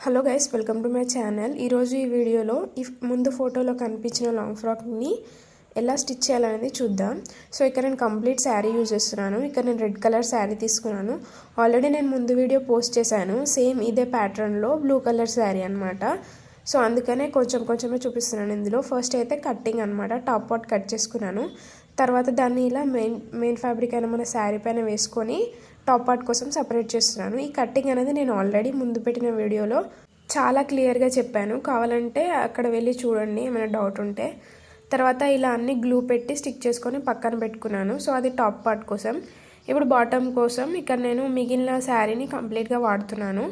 Hello guys, welcome to my channel. ఈరోజు ఈ వీడియోలో ముందు ఫోటోలో కనిపించిన లాంగ్ ఫ్రాక్ని ఎలా స్టిచ్ చేయాలనేది చూద్దాం. సో ఇక్కడ నేను కంప్లీట్ శారీ యూజ్ చేస్తున్నాను. ఇక్కడ నేను రెడ్ కలర్ శారీ తీసుకున్నాను. ఆల్రెడీ నేను ముందు వీడియో పోస్ట్ చేశాను సేమ్ ఇదే ప్యాటర్న్లో బ్లూ కలర్ శారీ అనమాట. సో అందుకనే కొంచెమే చూపిస్తున్నాను ఇందులో. ఫస్ట్ అయితే కట్టింగ్ అనమాట, టాప్ పార్ట్ కట్ చేసుకున్నాను. తర్వాత దాన్ని ఇలా మెయిన్ ఫ్యాబ్రిక్ అయినా మన శారీ పైన వేసుకొని టాప్ పార్ట్ కోసం సపరేట్ చేస్తున్నాను. ఈ కట్టింగ్ అనేది నేను ఆల్రెడీ ముందు పెట్టిన వీడియోలో చాలా క్లియర్గా చెప్పాను, కావాలంటే అక్కడ వెళ్ళి చూడండి ఏమైనా డౌట్ ఉంటే. తర్వాత ఇలా అన్ని గ్లూ పెట్టి స్టిక్ చేసుకొని పక్కన పెట్టుకున్నాను. సో అది టాప్ పార్ట్ కోసం. ఇప్పుడు బాటమ్ కోసం ఇక్కడ నేను మిగిలిన శారీని కంప్లీట్గా వాడుతున్నాను.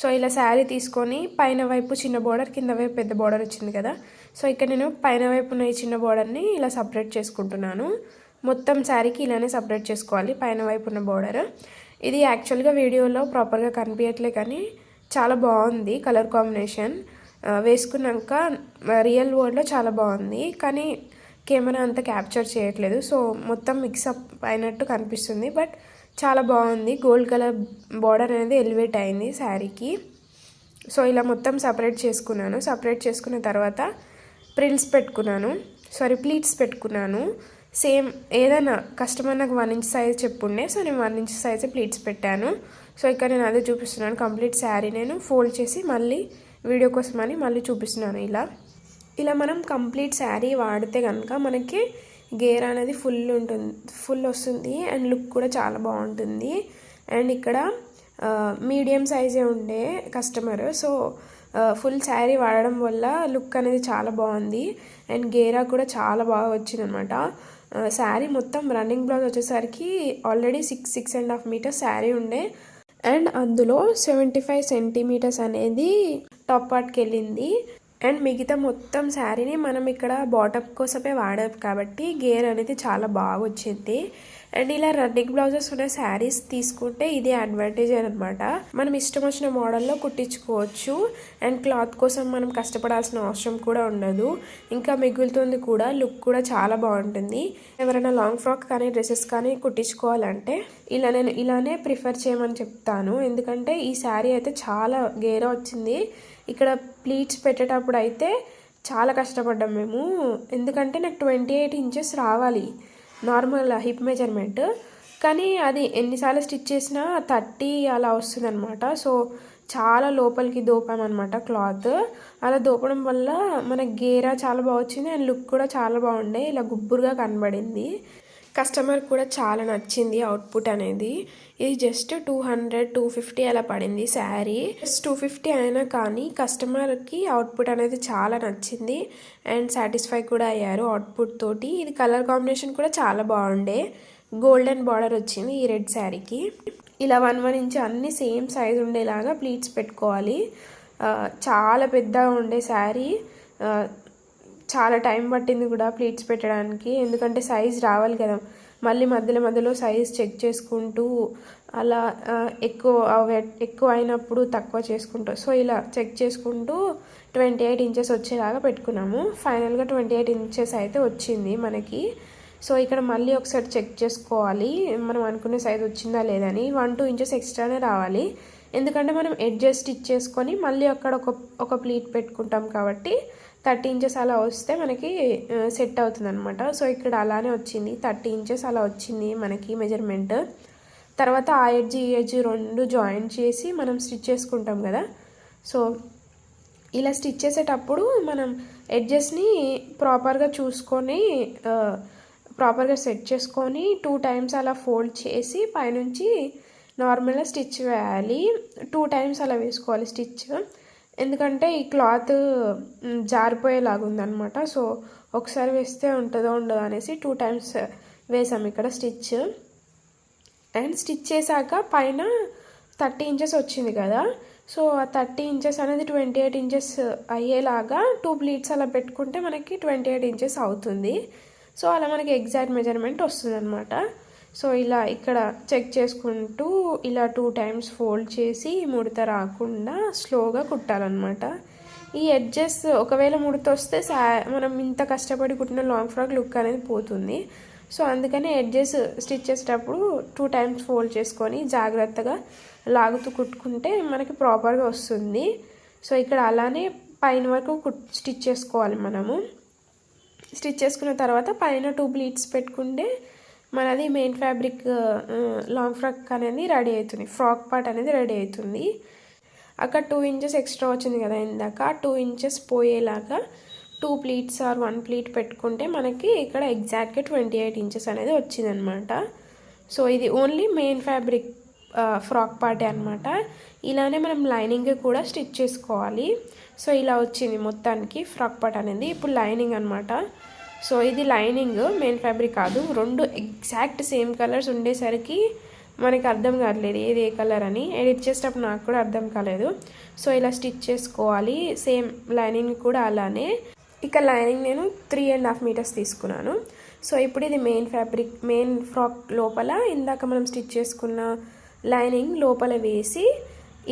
సో ఇలా శారీ తీసుకొని పైన వైపు చిన్న బోర్డర్, కింద వైపు పెద్ద బోర్డర్ వచ్చింది కదా. సో ఇక్కడ నేను పైన వైపు ఉన్న ఈ చిన్న బోర్డర్ని ఇలా సపరేట్ చేసుకుంటున్నాను. మొత్తం శారీకి ఇలానే సపరేట్ చేసుకోవాలి పైన వైపు ఉన్న బోర్డర్. ఇది యాక్చువల్గా వీడియోలో ప్రాపర్గా కనిపించట్లే కానీ చాలా బాగుంది కలర్ కాంబినేషన్. వేసుకున్నాక రియల్ వరల్డ్లో చాలా బాగుంది, కానీ కెమెరా అంతా క్యాప్చర్ చేయట్లేదు. సో మొత్తం మిక్సప్ అయినట్టు కనిపిస్తుంది, బట్ చాలా బాగుంది. గోల్డ్ కలర్ బార్డర్ అనేది ఎలివేట్ అయింది శారీకి. సో ఇలా మొత్తం సపరేట్ చేసుకున్నాను. సపరేట్ చేసుకున్న తర్వాత ప్లీట్స్ పెట్టుకున్నాను. సేమ్ ఏదైనా కస్టమర్ నాకు 1 ఇంచ్ సైజ్ చెప్పుండే, సో నేను 1 ఇంచ్ సైజే ప్లీట్స్ పెట్టాను. సో ఇక్కడ నేను అదే చూపిస్తున్నాను. కంప్లీట్ శారీ నేను ఫోల్డ్ చేసి మళ్ళీ వీడియో కోసమని మళ్ళీ చూపిస్తున్నాను. ఇలా మనం కంప్లీట్ శారీ వాడితే కనుక మనకి గేర్ అనేది ఫుల్ వస్తుంది అండ్ లుక్ కూడా చాలా బాగుంటుంది. అండ్ ఇక్కడ మీడియం సైజే ఉండే కస్టమర్, సో ఫుల్ శారీ వాడడం వల్ల లుక్ అనేది చాలా బాగుంది. అండ్ గేరా కూడా చాలా బాగా వచ్చిందనమాట. శారీ మొత్తం రన్నింగ్ బ్లౌజ్ వచ్చేసరికి ఆల్రెడీ 6.5 మీటర్స్ శారీ ఉండే, అండ్ అందులో 75 సెంటీమీటర్స్ అనేది టాప్ పార్ట్కి వెళ్ళింది. అండ్ మిగతా మొత్తం శారీని మనం ఇక్కడ బాటమ్ కోసమే వాడాం కాబట్టి గేర్ అనేది చాలా బాగా వచ్చింది. అండ్ ఇలా రన్నింగ్ బ్లౌజెస్ ఉన్న శారీస్ తీసుకుంటే ఇది అడ్వాంటేజ్ అనమాట. మనం ఇష్టం వచ్చిన మోడల్లో కుట్టించుకోవచ్చు. అండ్ క్లాత్ కోసం మనం కష్టపడాల్సిన అవసరం కూడా ఉండదు, ఇంకా మిగులుతుంది కూడా. లుక్ కూడా చాలా బాగుంటుంది. ఎవరైనా లాంగ్ ఫ్రాక్ కానీ డ్రెస్సెస్ కానీ కుట్టించుకోవాలంటే నేను ఇలానే ప్రిఫర్ చేయమని చెప్తాను. ఎందుకంటే ఈ శారీ అయితే చాలా గేరా వచ్చింది. ఇక్కడ ప్లీట్స్ పెట్టేటప్పుడు అయితే చాలా కష్టపడ్డాం మేము, ఎందుకంటే నాకు 28 ఇంచెస్ రావాలి నార్మల్ హిప్ మెజర్మెంట్, కానీ అది ఎన్నిసార్లు స్టిచ్ చేసినా 30 అలా వస్తుంది అనమాట. సో చాలా లోపలికి దోపామన్నమాట క్లాత్. అలా దోపడం వల్ల మన గేరా చాలా బాగా వచ్చింది అండ్ లుక్ కూడా చాలా బాగుండే, ఇలా గుబ్బురుగా కనబడింది. కస్టమర్ కూడా చాలా నచ్చింది అవుట్పుట్ అనేది. ఇది జస్ట్ 200-250 అలా పడింది శారీ. 250 అయినా కానీ కస్టమర్కి అవుట్పుట్ అనేది చాలా నచ్చింది అండ్ సాటిస్ఫై కూడా అయ్యారు అవుట్పుట్ తోటి. ఇది కలర్ కాంబినేషన్ కూడా చాలా బాగుండే, గోల్డెన్ బార్డర్ వచ్చింది ఈ రెడ్ శారీకి. ఇలా 1 ఇంచ్ అన్ని సేమ్ సైజ్ ఉండేలాగా ప్లీట్స్ పెట్టుకోవాలి. చాలా పెద్దగా ఉండే శారీ, చాలా టైం పట్టింది కూడా ప్లీట్స్ పెట్టడానికి, ఎందుకంటే సైజ్ రావాలి కదా. మళ్ళీ మధ్యలో సైజ్ చెక్ చేసుకుంటూ అలా ఎక్కువ అయినప్పుడు తక్కువ చేసుకుంటూ, సో ఇలా చెక్ చేసుకుంటూ 28 ఇంచెస్ వచ్చేలాగా పెట్టుకున్నాము. ఫైనల్గా 28 ఇంచెస్ అయితే వచ్చింది మనకి. సో ఇక్కడ మళ్ళీ ఒకసారి చెక్ చేసుకోవాలి మనం అనుకునే సైజ్ వచ్చిందా లేదని. 1-2 ఇంచెస్ ఎక్స్ట్రానే రావాలి, ఎందుకంటే మనం ఎడ్జెస్ స్టిచ్ చేసుకొని మళ్ళీ అక్కడ ఒక ప్లీట్ పెట్టుకుంటాం కాబట్టి 30 ఇంచెస్ అలా వస్తే మనకి సెట్ అవుతుంది అనమాట. సో ఇక్కడ అలానే వచ్చింది, 30 ఇంచెస్ అలా వచ్చింది మనకి మెజర్మెంట్. తర్వాత ఆ ఎడ్జ్ ఈ ఎడ్జ్ 2 జాయిన్ చేసి మనం స్టిచ్ చేసుకుంటాం కదా. సో ఇలా స్టిచ్ చేసేటప్పుడు మనం ఎడ్జెస్ని ప్రాపర్గా చూసుకొని ప్రాపర్గా సెట్ చేసుకొని 2 టైమ్స్ అలా ఫోల్డ్ చేసి పైనుంచి నార్మల్గా స్టిచ్ వేయాలి. 2 టైమ్స్ అలా వేసుకోవాలి స్టిచ్, ఎందుకంటే ఈ క్లాత్ జారిపోయేలాగా ఉందన్నమాట. సో ఒకసారి వేస్తే ఉంటుందో ఉండదో అనేసి 2 టైమ్స్ వేసాం ఇక్కడ స్టిచ్. అండ్ స్టిచ్ చేశాక పైన 30 ఇంచెస్ వచ్చింది కదా. సో ఆ 30 ఇంచెస్ అనేది 28 ఇంచెస్ అయ్యేలాగా 2 ప్లీట్స్ అలా పెట్టుకుంటే మనకి 28 ఇంచెస్ అవుతుంది. సో అలా మనకి ఎగ్జాక్ట్ మెజర్మెంట్ వస్తుంది అనమాట. సో ఇలా ఇక్కడ చెక్ చేసుకుంటూ ఇలా 2 టైమ్స్ ఫోల్డ్ చేసి ముడత రాకుండా స్లోగా కుట్టాలన్నమాట. ఈ ఎడ్జెస్ ఒకవేళ ముడత వస్తే మనం ఇంత కష్టపడి కుట్టిన లాంగ్ ఫ్రాక్ లుక్ అనేది పోతుంది. సో అందుకని ఎడ్జెస్ స్టిచ్ చేసేటప్పుడు 2 టైమ్స్ ఫోల్డ్ చేసుకొని జాగ్రత్తగా లాగుతూ కుట్టుకుంటే మనకి ప్రాపర్గా వస్తుంది. సో ఇక్కడ అలానే పైన వరకు స్టిచ్ చేసుకోవాలి మనము. స్టిచ్ చేసుకున్న తర్వాత పైన 2 ప్లీట్స్ పెట్టుకుంటే మనది మెయిన్ ఫ్యాబ్రిక్ లాంగ్ ఫ్రాక్ అనేది రెడీ అవుతుంది, ఫ్రాక్ పార్ట్ అనేది రెడీ అవుతుంది. అక్కడ 2 ఇంచెస్ ఎక్స్ట్రా వచ్చింది కదా ఇందాక, 2 ఇంచెస్ పోయేలాగా 2 ప్లీట్స్ ఆర్ 1 ప్లీట్ పెట్టుకుంటే మనకి ఇక్కడ ఎగ్జాక్ట్గా 28 ఇంచెస్ అనేది వచ్చిందనమాట. సో ఇది ఓన్లీ మెయిన్ ఫ్యాబ్రిక్ ఫ్రాక్ పార్టే అనమాట. ఇలానే మనం లైనింగ్ కూడా స్టిచ్ చేసుకోవాలి. సో ఇలా వచ్చింది మొత్తానికి ఫ్రాక్ పార్ట్ అనేది. ఇప్పుడు లైనింగ్ అనమాట. సో ఇది లైనింగ్, మెయిన్ ఫ్యాబ్రిక్ కాదు. 2 ఎగ్జాక్ట్ సేమ్ కలర్స్ ఉండేసరికి మనకి అర్థం కావట్లేదు ఏది ఏ కలర్ అని. ఎడిట్ చేసేటప్పుడు నాకు కూడా అర్థం కాలేదు. సో ఇలా స్టిచ్ చేసుకోవాలి. సేమ్ లైనింగ్ కూడా అలానే. ఇక లైనింగ్ నేను 3.5 మీటర్స్ తీసుకున్నాను. సో ఇప్పుడు ఇది మెయిన్ ఫ్యాబ్రిక్, మెయిన్ ఫ్రాక్ లోపల ఇందాక మనం స్టిచ్ చేసుకున్న లైనింగ్ లోపల వేసి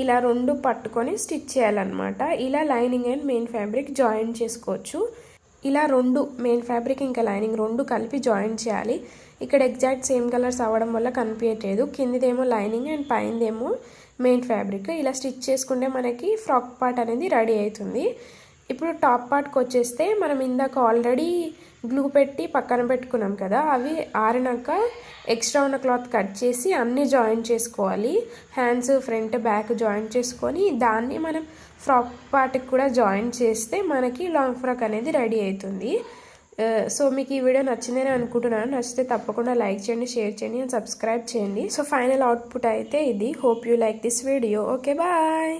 ఇలా 2 పట్టుకొని స్టిచ్ చేయాలన్నమాట. ఇలా lining and main fabric join చేసుకోవచ్చు. ఇలా 2 మెయిన్ ఫ్యాబ్రిక్ ఇంకా లైనింగ్ 2 కలిపి జాయిన్ చేయాలి. ఇక్కడ ఎగ్జాక్ట్ సేమ్ కలర్స్ అవ్వడం వల్ల కనిపించట్లేదు. కిందిదేమో లైనింగ్ అండ్ పైనదేమో మెయిన్ ఫ్యాబ్రిక్. ఇలా స్టిచ్ చేసుకుంటే మనకి ఫ్రాక్ పార్ట్ అనేది రెడీ అవుతుంది. ఇప్పుడు టాప్ పార్ట్కి వచ్చేస్తే మనం ఇందాక ఆల్రెడీ గ్లూ పెట్టి పక్కన పెట్టుకున్నాం కదా, అవి ఆరినాక ఎక్స్ట్రా ఉన్న క్లాత్ కట్ చేసి అన్నీ జాయిన్ చేసుకోవాలి. హ్యాండ్స్ ఫ్రంట్ బ్యాక్ జాయిన్ చేసుకొని దాన్ని మనం ఫ్రాక్ పార్ట్కి కూడా జాయిన్ చేస్తే మనకి లాంగ్ ఫ్రాక్ అనేది రెడీ అవుతుంది. సో మీకు ఈ వీడియో నచ్చిందని అనుకుంటున్నాను. నచ్చితే తప్పకుండా లైక్ చేయండి, షేర్ చేయండి అండ్ సబ్స్క్రైబ్ చేయండి. సో ఫైనల్ అవుట్పుట్ అయితే ఇది. Hope you like this video. Okay bye.